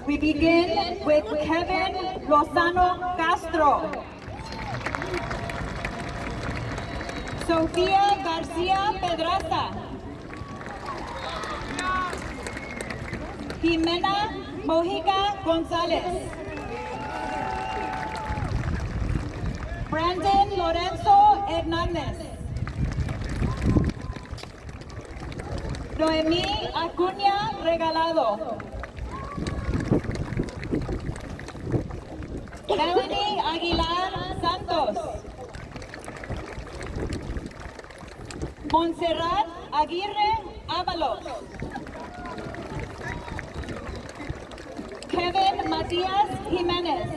We begin with Kevin Lozano Castro. Sofía García Pedraza. Jimena Mojica González. Brandon Lorenzo Hernández. Noemí Acuña Regalado. Melanie Aguilar Santos. Montserrat Aguirre Ábalos. Kevin Matías Jiménez.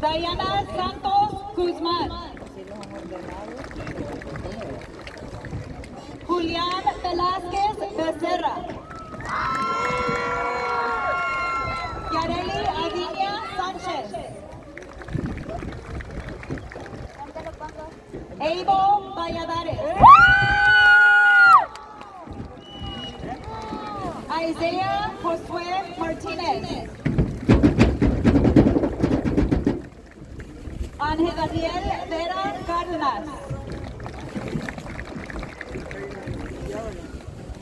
Diana Santos Guzmán. Julián Velázquez Becerra. Yareli Aviña Sánchez. Evo Valladares. Isaiah Josué Martínez. Ángel Daniel Vera Cárdenas.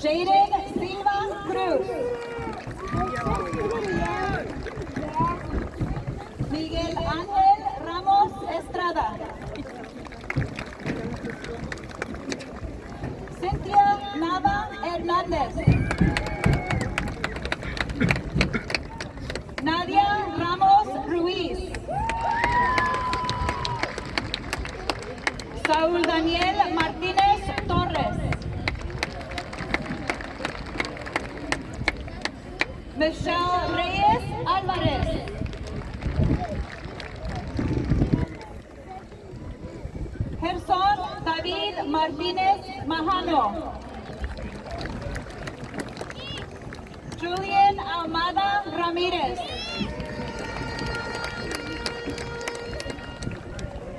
Jaden Silva Cruz. Miguel Ángel Ramos Estrada. Cintia Nava Hernández. Nadia Ramos Ruiz. Saúl Daniel Martínez Torres. Michelle Reyes Álvarez. David Martinez Majano. Julian Almada Ramirez.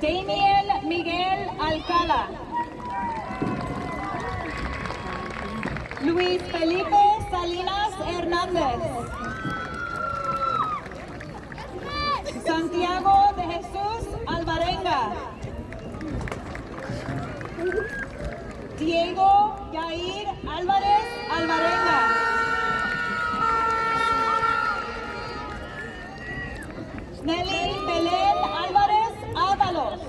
Damian Miguel Alcala. Luis Felipe Salinas Hernández. Santiago de Jesús Alvarenga. Diego Yair Álvarez Alvarenga. Nelly Belén Álvarez Ábalos.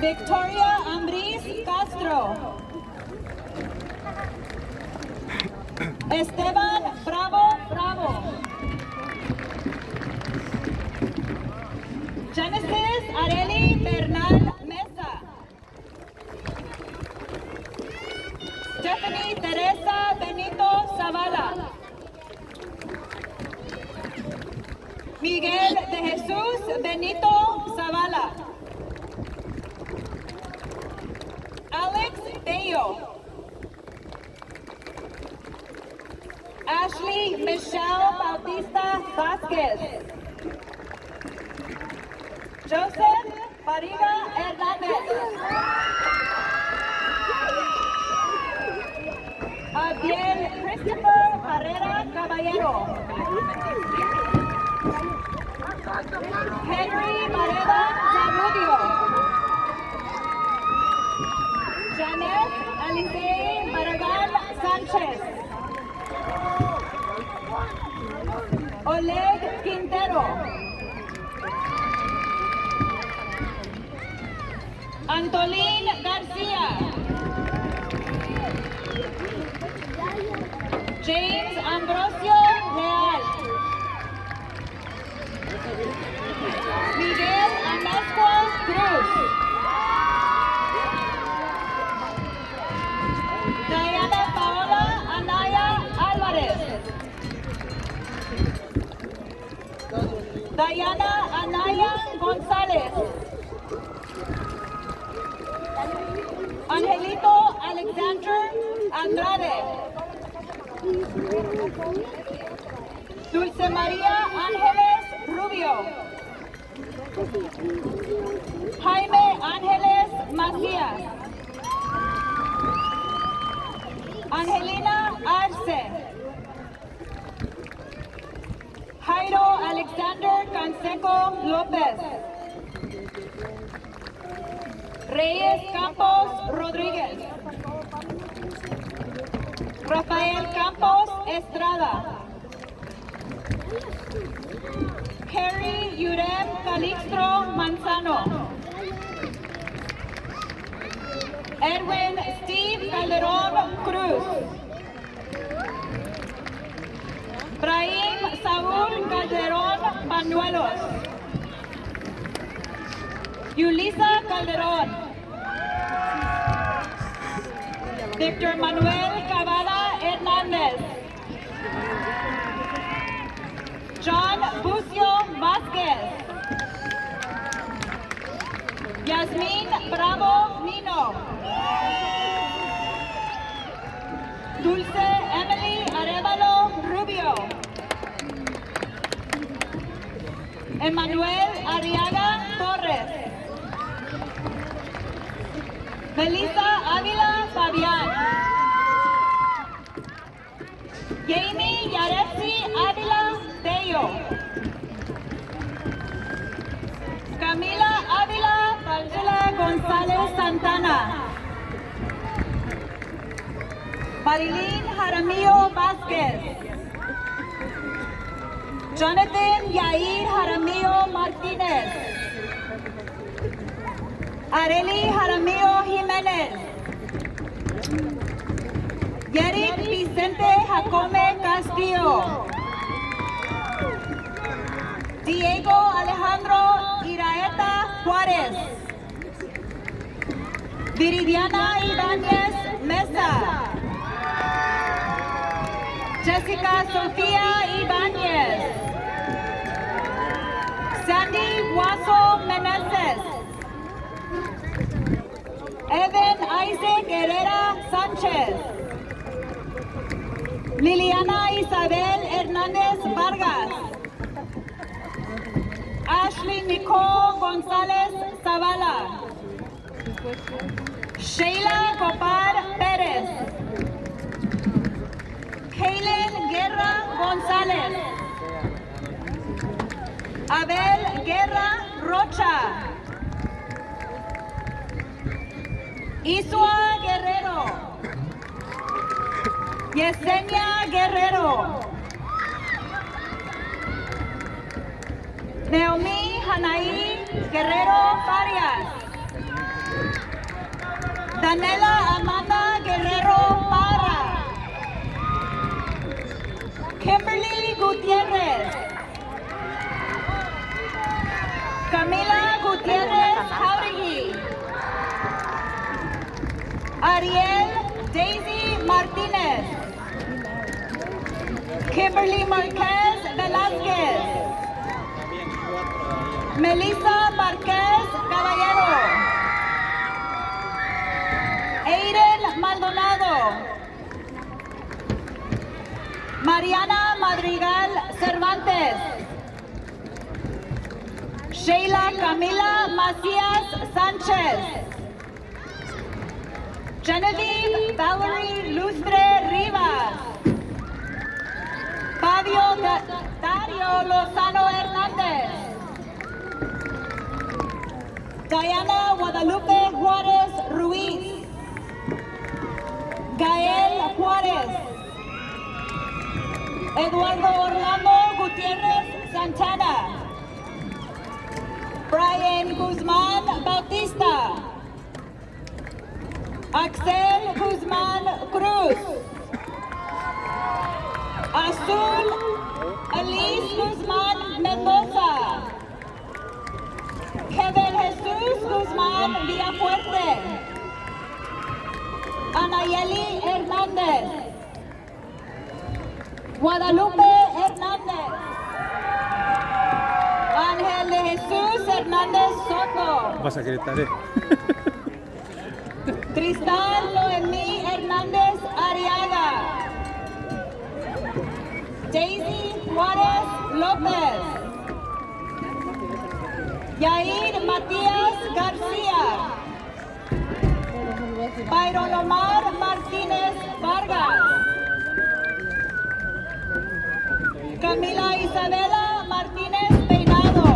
Victoria Ambris Castro. Esteban Bravo. Genesis Areli Bernal Mesa. Stephanie Teresa Benito Zavala. Miguel de Jesús Benito Zavala. Alex Bello. Ashley Michelle Bautista Vázquez. Joseph Bariga Hernández. Abdiel Christopher Barrera Caballero. Henry Mareva Zamudio. Janet Alice Barragán Sánchez. Oleg Quintero. Antolín García. James Ambrosio Real. Miguel Amezcua Cruz. Diana Paola Anaya Álvarez. Diana Anaya González. Angelito Alexander Andrade. Dulce María Ángeles Rubio. Jaime Ángeles Macías. Angelina Arce. Jairo Alexander Canseco López. Reyes Campos Rodríguez. Rafael Campos Estrada. Harry Yurem Calixto Manzano. Edwin Steve Calderón Cruz. Brahim Saúl Calderón Pañuelos. Yulisa Calderón. Victor Manuel Cavada Hernández. John Bucio Vázquez. Yasmín Bravo Nino. Dulce Emily Arevalo Rubio. Emanuel Arriaga Torres. Melissa Ávila Fabián. Jamie Yaretsi Ávila Tello. Camila Ávila Angela González Santana. Marilyn Jaramillo Vázquez. Jonathan Yair Jaramillo Martínez. Areli Jaramillo Jiménez. Yerick Vicente Jacome Castillo. Diego Alejandro Iraeta Juárez. Viridiana Ibáñez Mesa. Jessica Sofía Ibáñez. Sandy Guaso Meneses. Isaac Herrera Sánchez. Liliana Isabel Hernández Vargas. Ashley Nicole González Zavala. Sheila Gopar Pérez. Kaylin Guerra González. Abel Guerra Rocha. Isua Guerrero. Yesenia Guerrero. Naomi Hanaí Guerrero Farias. Daniela Amanda Guerrero Parra. Kimberly Gutierrez. Camila Gutierrez Jauregui. Ariel Daisy Martinez. Kimberly Marquez Velázquez. Melissa Marquez Caballero. Aiden Maldonado. Mariana Madrigal Cervantes. Sheila Camila Macías Sánchez. Genevieve Valerie Lustre Rivas. Fabio Dario Lozano Hernández. Diana Guadalupe Juárez Ruiz. Gael Juárez. Eduardo Orlando Gutiérrez Santana. Brian Guzmán Bautista. Axel Guzmán Cruz. Azul Alice Guzmán Mendoza. Kevin Jesus Guzmán Villafuerte. Anayeli Hernández. Guadalupe Hernández. Ángel de Jesús Hernández Soto. Vas a gritar, Tristan Noemí Hernández Ariaga. Daisy Juárez López. Yair Matías García. Byron Omar Martínez Vargas. Camila Isabela Martínez Peinado.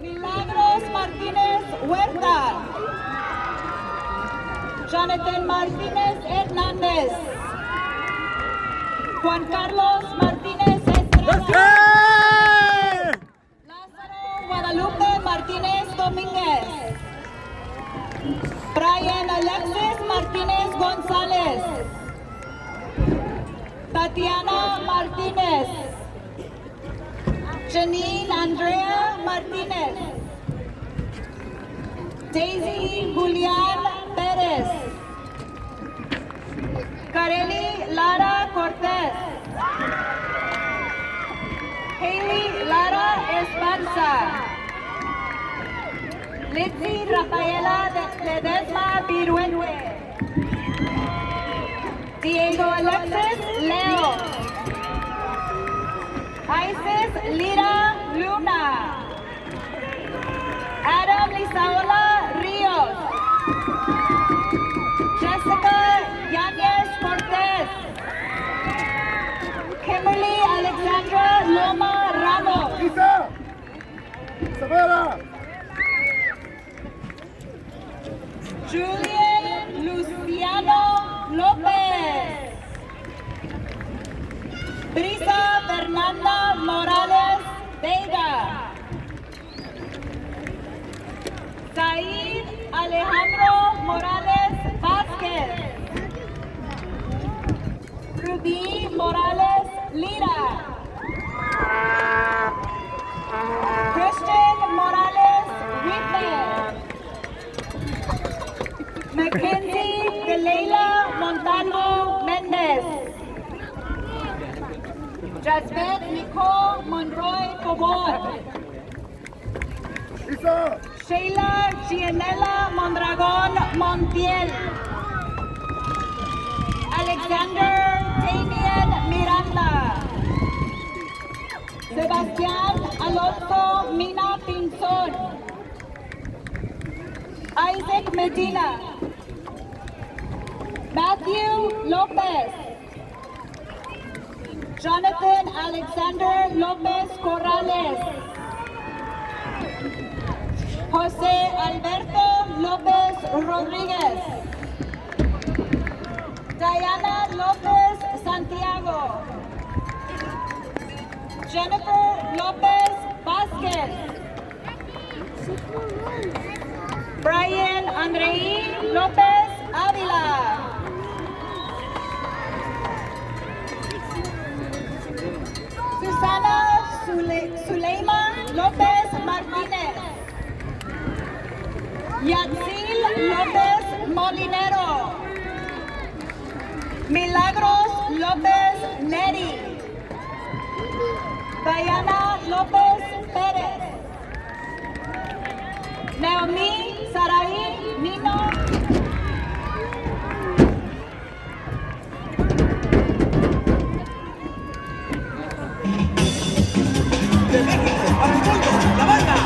Milagros Martínez Huerta. Jonathan Martínez Hernández. Juan Carlos Martínez Estrada. Lázaro Guadalupe Martínez Domínguez. Brian Alexis Martínez González. Tatiana Martínez. Janine Andrea Martínez. Daisy Julián Pérez. Kareli Lara Cortés. Haley Lara Esparza. Litzy Rafaela Ledesma Viruente. Diego Alexis Leo. Isis Lira Luna. Adam Lisaola Rios. Jessica Yanez Cortez. Kimberly Alexandra Loma Ramos. Isa! Isabela! Julian Luciano López. Brisa Fernanda Morales Vega. Said Alejandro Morales Vázquez. Rubí Morales Lira. Christian Morales Whitman. Mackenzie Galeila Montalvo Mendez. Jasmine Nicole Monroy Cobor. Isa! Sheila Gianella Mondragon Montiel. Alexander Damien Miranda. Sebastián Alonso Mina Pinzón. Isaac Medina. Matthew Lopez. Jonathan Alexander Lopez Corrales. José Alberto López Rodríguez. Diana López Santiago. Jennifer López Vázquez. Brian Andrei López Ávila. Susana Zuleima López Martínez. Yatzil López Molinero. Milagros López Neri. Diana López Pérez. Naomi Saraí Nino. De México para el mundo, la banda.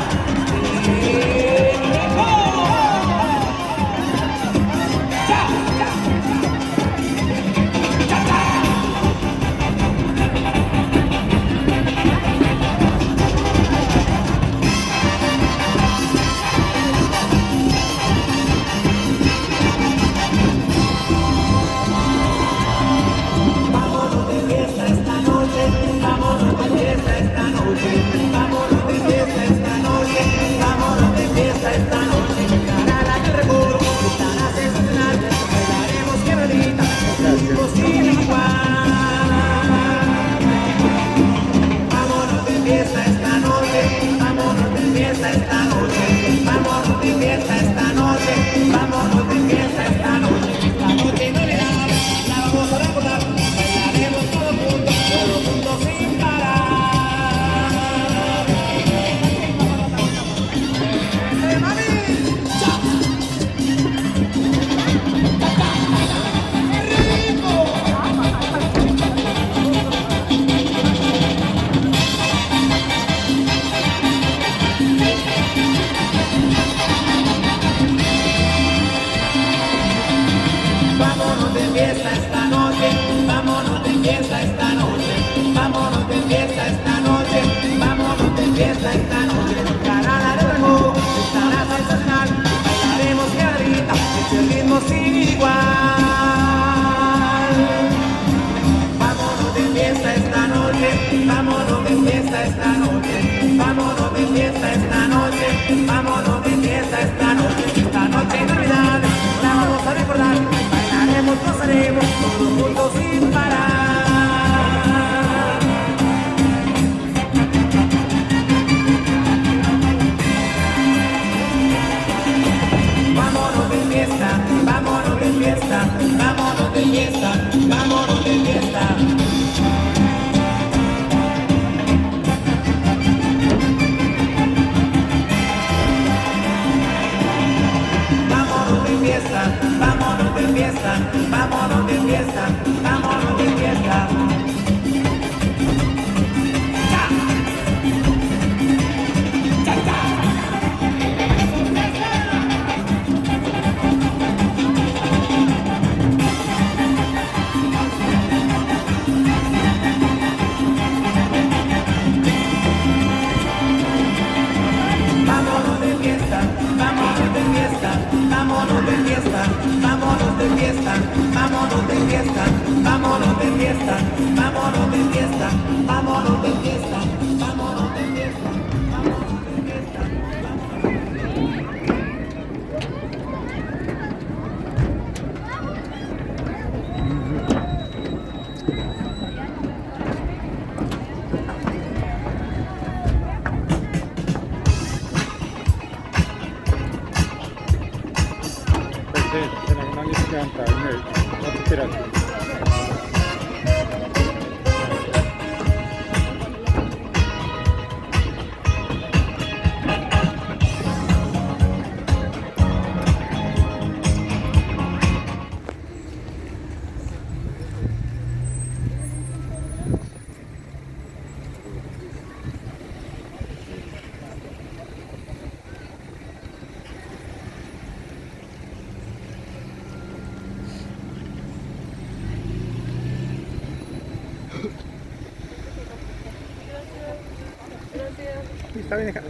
Está bien, hija.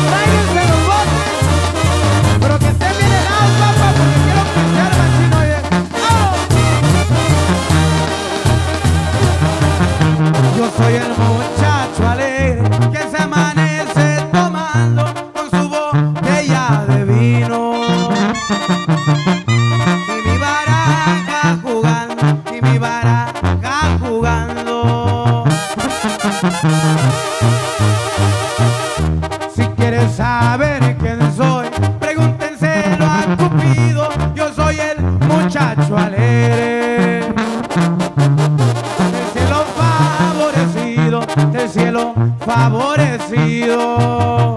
Tráiganse los botes, pero que estén bien helados, papá, porque quiero pistear machino, oye. ¡Vámonos! Yo soy el muchacho alegre que se amanece tomando con su botella de vino. Y mi baraja jugando, y mi baraja jugando. Si quieres saber quién soy, pregúntenselo a Cupido. Yo soy el muchacho alegre, del cielo favorecido, del cielo favorecido.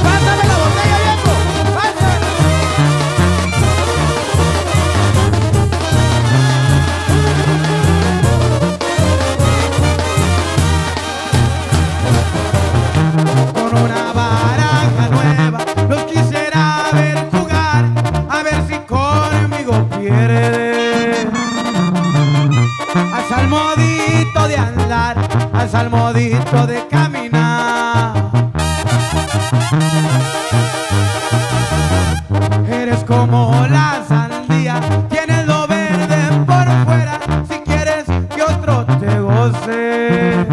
¡Pásame la botella, viejo! ¡Pásame! Con una baraja nueva los quisiera ver jugar, a ver si conmigo pierde. Al salmodito de andar, al salmodito de caminar. Eres como la sandía, tienes lo verde por fuera. Si quieres que otro te goce,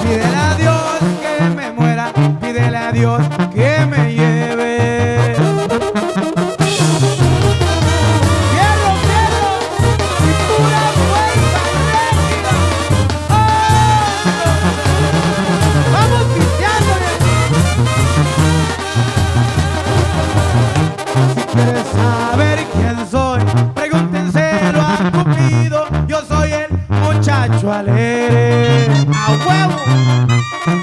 pídele a Dios que me muera, pídele a Dios que me lleve. ¡Fierro, fierro! ¡Y pura fuerza réquida! ¡Oh! ¡Vamos pisteándole! Si quieres saber quién soy, pregúntenselo a Cupido. Yo soy el muchacho alegre, a huevo,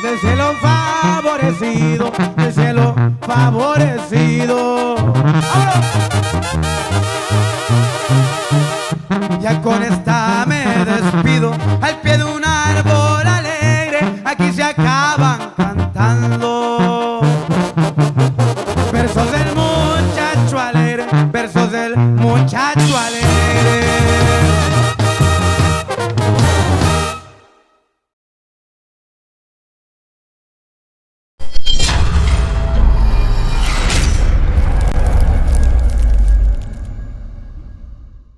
del cielo favorecido, del cielo favorecido. ¡Vámonos! Ya con esta me despido, al pie de un árbol alegre, aquí se acaban cantando. Versos del muchacho alegre, versos del muchacho alegre.